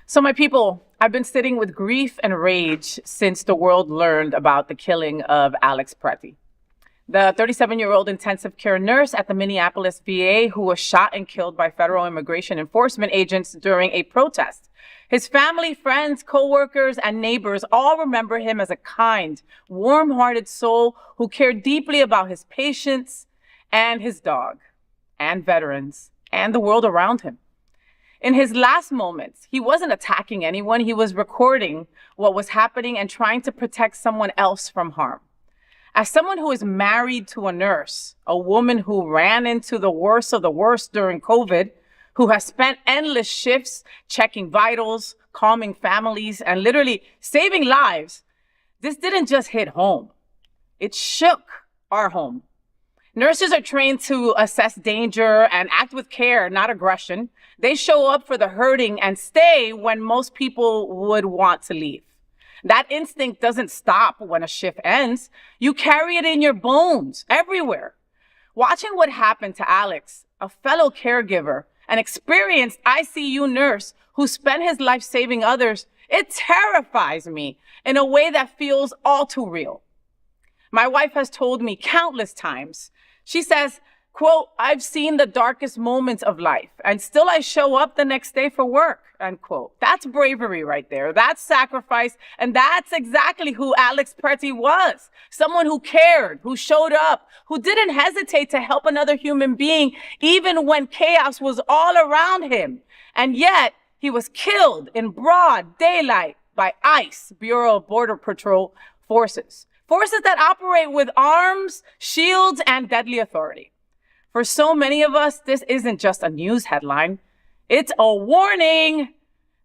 So my people, I've been sitting with grief and rage since the world learned about the killing of Alex Pretti, the 37-year-old intensive care nurse at the Minneapolis VA who was shot and killed by federal immigration enforcement agents during a protest. His family, friends, co-workers, and neighbors all remember him as a kind, warm-hearted soul who cared deeply about his patients and his dog and veterans and the world around him. In his last moments, he wasn't attacking anyone. He was recording what was happening and trying to protect someone else from harm. As someone who is married to a nurse, a woman who ran into the worst of the worst during COVID, who has spent endless shifts checking vitals, calming families, and literally saving lives, this didn't just hit home. It shook our home. Nurses are trained to assess danger and act with care, not aggression. They show up for the hurting and stay when most people would want to leave. That instinct doesn't stop when a shift ends. You carry it in your bones, everywhere. Watching what happened to Alex, a fellow caregiver, an experienced ICU nurse who spent his life saving others, it terrifies me in a way that feels all too real. My wife has told me countless times, she says, quote, "I've seen the darkest moments of life, and still I show up the next day for work," unquote. That's bravery right there. That's sacrifice. And that's exactly who Alex Pretti was. Someone who cared, who showed up, who didn't hesitate to help another human being, even when chaos was all around him. And yet, he was killed in broad daylight by ICE, Bureau of Border Patrol forces. Forces that operate with arms, shields, and deadly authority. For so many of us, this isn't just a news headline. It's a warning.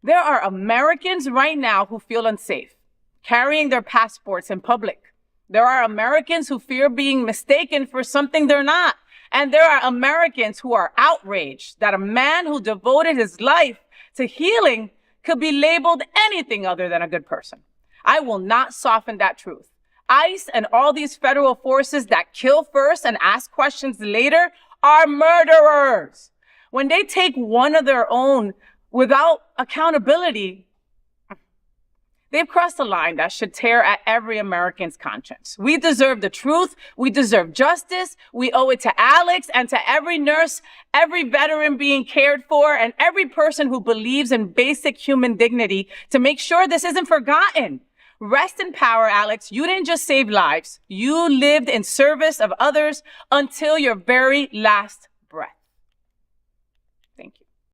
There are Americans right now who feel unsafe, carrying their passports in public. There are Americans who fear being mistaken for something they're not. And there are Americans who are outraged that a man who devoted his life to healing could be labeled anything other than a good person. I will not soften that truth. ICE and all these federal forces that kill first and ask questions later are murderers. When they take one of their own without accountability, they've crossed a line that should tear at every American's conscience. We deserve the truth. We deserve justice. We owe it to Alex and to every nurse, every veteran being cared for, and every person who believes in basic human dignity to make sure this isn't forgotten. Rest in power, Alex. You didn't just save lives. You lived in service of others until your very last breath.